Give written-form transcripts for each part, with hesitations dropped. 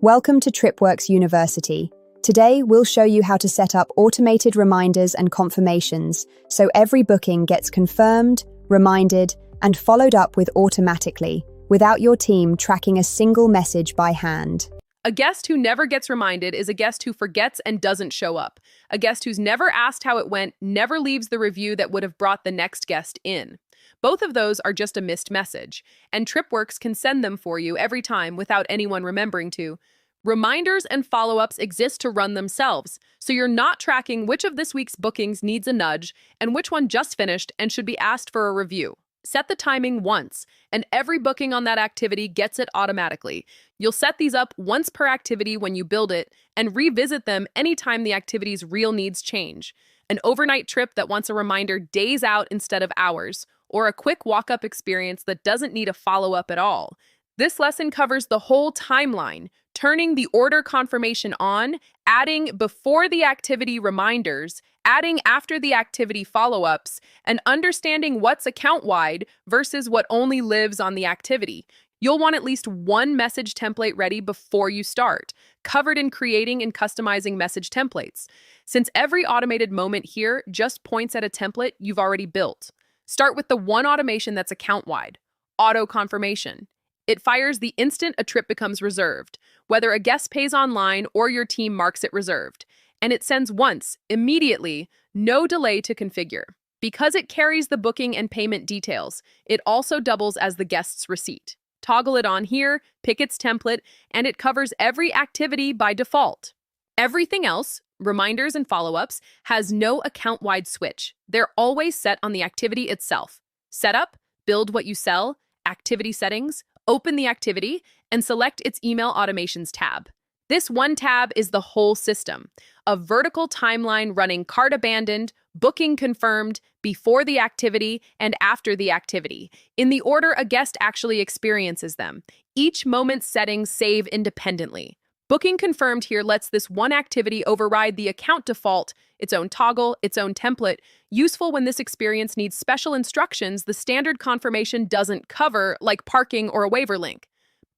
Welcome to TripWorks University. Today, we'll show you how to set up automated reminders and confirmations so every booking gets confirmed, reminded, and followed up with automatically, without your team tracking a single message by hand. A guest who never gets reminded is a guest who forgets and doesn't show up. A guest who's never asked how it went never leaves the review that would have brought the next guest in. Both of those are just a missed message, and TripWorks can send them for you every time without anyone remembering to. Reminders and follow-ups exist to run themselves, so you're not tracking which of this week's bookings needs a nudge and which one just finished and should be asked for a review. Set the timing once, and every booking on that activity gets it automatically. You'll set these up once per activity when you build it, and revisit them anytime the activity's real needs change. An overnight trip that wants a reminder days out instead of hours, or a quick walk-up experience that doesn't need a follow-up at all. This lesson covers the whole timeline, turning the order confirmation on, adding before the activity reminders, adding after the activity follow-ups, and understanding what's account-wide versus what only lives on the activity. You'll want at least one message template ready before you start, covered in creating and customizing message templates. Since every automated moment here just points at a template you've already built. Start with the one automation that's account-wide, auto confirmation. It fires the instant a trip becomes reserved, whether a guest pays online or your team marks it reserved. And it sends once, immediately, no delay to configure. Because it carries the booking and payment details, it also doubles as the guest's receipt. Toggle it on here, pick its template, and it covers every activity by default. Everything else, reminders and follow-ups, has no account-wide switch. They're always set on the activity itself. Setup, build what you sell, activity settings, open the activity, and select its email automations tab. This one tab is the whole system, a vertical timeline running cart abandoned, booking confirmed, before the activity, and after the activity, in the order a guest actually experiences them. Each moment's settings save independently. Booking confirmed here lets this one activity override the account default, its own toggle, its own template, useful when this experience needs special instructions the standard confirmation doesn't cover, like parking or a waiver link.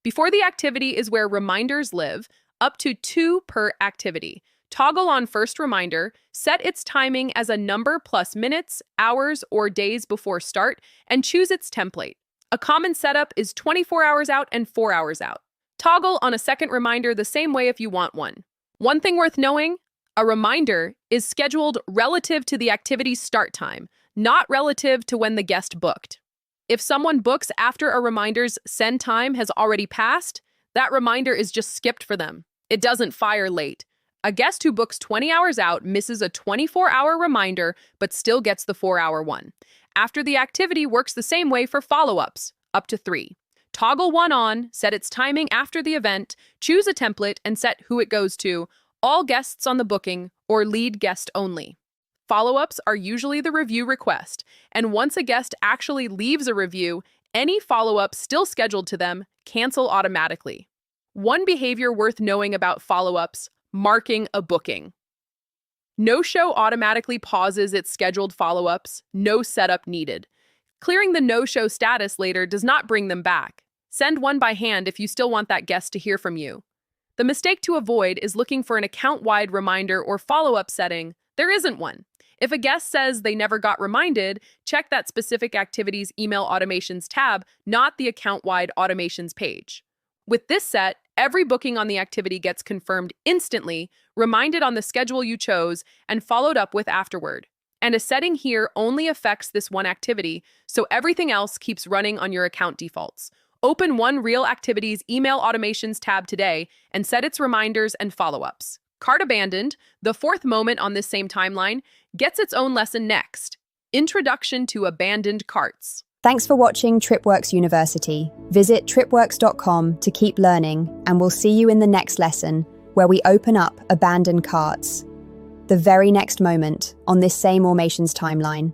Before the activity is where reminders live, up to 2 per activity. Toggle on first reminder, set its timing as a number plus minutes, hours, or days before start, and choose its template. A common setup is 24 hours out and 4 hours out. Toggle on a second reminder the same way if you want one. One thing worth knowing, a reminder is scheduled relative to the activity's start time, not relative to when the guest booked. If someone books after a reminder's send time has already passed, that reminder is just skipped for them. It doesn't fire late. A guest who books 20 hours out misses a 24-hour reminder but still gets the 4-hour one. After the activity works the same way for follow-ups, up to 3. Toggle one on, set its timing after the event, choose a template, and set who it goes to, all guests on the booking, or lead guest only. Follow-ups are usually the review request, and once a guest actually leaves a review, any follow-up still scheduled to them cancel automatically. One behavior worth knowing about follow-ups, marking a booking. No-show automatically pauses its scheduled follow-ups, no setup needed. Clearing the no-show status later does not bring them back. Send one by hand if you still want that guest to hear from you. The mistake to avoid is looking for an account-wide reminder or follow-up setting. There isn't one. If a guest says they never got reminded, check that specific activity's email automations tab, not the account-wide automations page. With this set, every booking on the activity gets confirmed instantly, reminded on the schedule you chose, and followed up with afterward. And a setting here only affects this one activity, so everything else keeps running on your account defaults. Open one real activity's email automations tab today and set its reminders and follow-ups. Cart abandoned, the 4th moment on this same timeline, gets its own lesson next. Introduction to abandoned carts. Thanks for watching TripWorks University. Visit tripworks.com to keep learning, and we'll see you in the next lesson, where we open up abandoned carts. The very next moment on this same automations timeline.